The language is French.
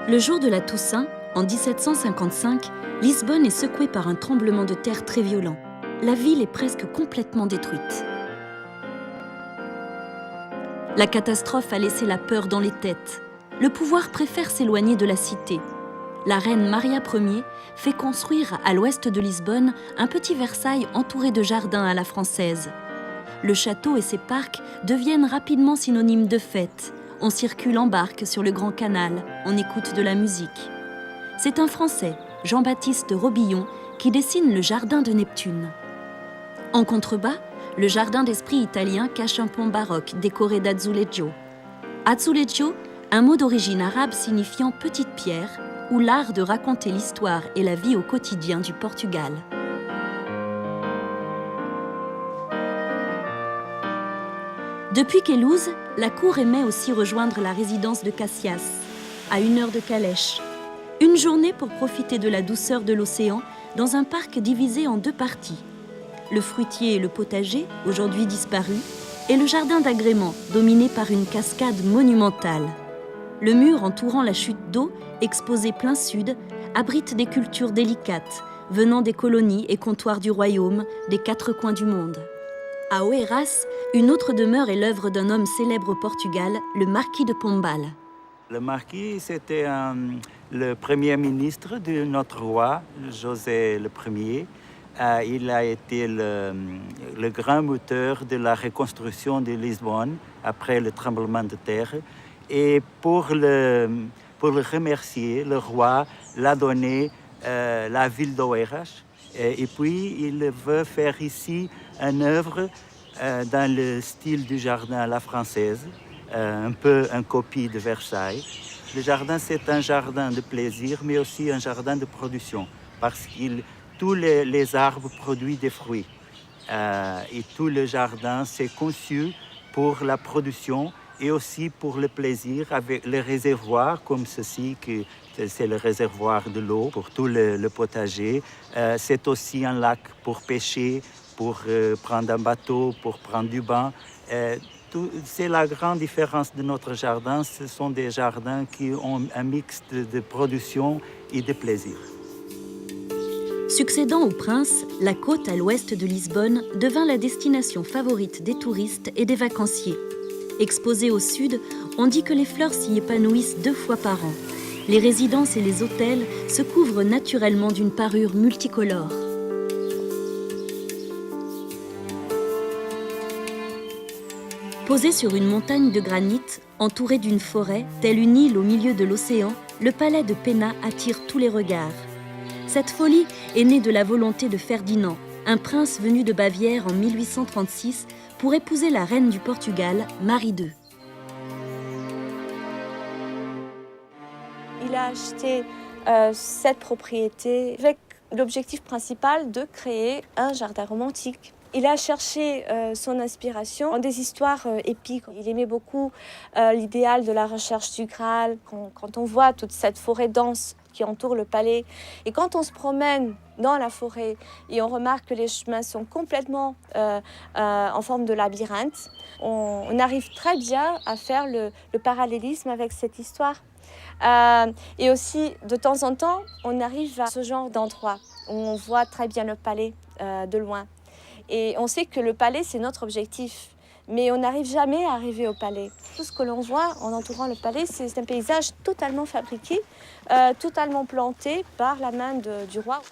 Le jour de la Toussaint, en 1755, Lisbonne est secouée par un tremblement de terre très violent. La ville est presque complètement détruite. La catastrophe a laissé la peur dans les têtes. Le pouvoir préfère s'éloigner de la cité. La reine Maria Ier fait construire à l'ouest de Lisbonne un petit Versailles entouré de jardins à la française. Le château et ses parcs deviennent rapidement synonymes de fête. On circule en barque sur le Grand Canal, on écoute de la musique. C'est un Français, Jean-Baptiste Robillon, qui dessine le jardin de Neptune. En contrebas, le jardin d'esprit italien cache un pont baroque décoré d'azulejo. Azulejo, un mot d'origine arabe signifiant petite pierre, ou l'art de raconter l'histoire et la vie au quotidien du Portugal. Depuis Queluz, la cour aimait aussi rejoindre la résidence de Caxias, à 1 heure de calèche. Une journée pour profiter de la douceur de l'océan dans un parc divisé en 2 parties. Le fruitier et le potager, aujourd'hui disparus, et le jardin d'agrément, dominé par une cascade monumentale. Le mur entourant la chute d'eau, exposé plein sud, abrite des cultures délicates, venant des colonies et comptoirs du royaume, des 4 coins du monde. À Oeiras, une autre demeure est l'œuvre d'un homme célèbre au Portugal, le marquis de Pombal. Le marquis, c'était le premier ministre de notre roi, José Ier. Il a été le grand moteur de la reconstruction de Lisbonne après le tremblement de terre. Et pour le remercier, le roi l'a donné la ville d'Oeiras. Et puis, il veut faire ici une œuvre dans le style du jardin à la française, un peu une copie de Versailles. Le jardin, c'est un jardin de plaisir, mais aussi un jardin de production, parce que tous les arbres produisent des fruits. Et tout le jardin, c'est conçu pour la production et aussi pour le plaisir, avec les réservoirs comme ceci, c'est le réservoir de l'eau pour tout le potager. C'est aussi un lac pour pêcher, pour prendre un bateau, pour prendre du bain. C'est la grande différence de notre jardin. Ce sont des jardins qui ont un mix de production et de plaisir. Succédant au Prince, la côte à l'ouest de Lisbonne devint la destination favorite des touristes et des vacanciers. Exposée au sud, on dit que les fleurs s'y épanouissent 2 fois par an. Les résidences et les hôtels se couvrent naturellement d'une parure multicolore. Posé sur une montagne de granit, entouré d'une forêt, telle une île au milieu de l'océan, le palais de Pena attire tous les regards. Cette folie est née de la volonté de Ferdinand, un prince venu de Bavière en 1836 pour épouser la reine du Portugal, Marie II. Il a acheté cette propriété avec l'objectif principal de créer un jardin romantique. Il a cherché son inspiration dans des histoires épiques. Il aimait beaucoup l'idéal de la recherche du Graal. Quand on voit toute cette forêt dense qui entoure le palais, et quand on se promène dans la forêt et on remarque que les chemins sont complètement en forme de labyrinthe, on arrive très bien à faire le parallélisme avec cette histoire. Et aussi, de temps en temps, on arrive à ce genre d'endroit où on voit très bien le palais de loin. Et on sait que le palais, c'est notre objectif. Mais on n'arrive jamais à arriver au palais. Tout ce que l'on voit en entourant le palais, c'est un paysage totalement fabriqué, totalement planté par la main du roi.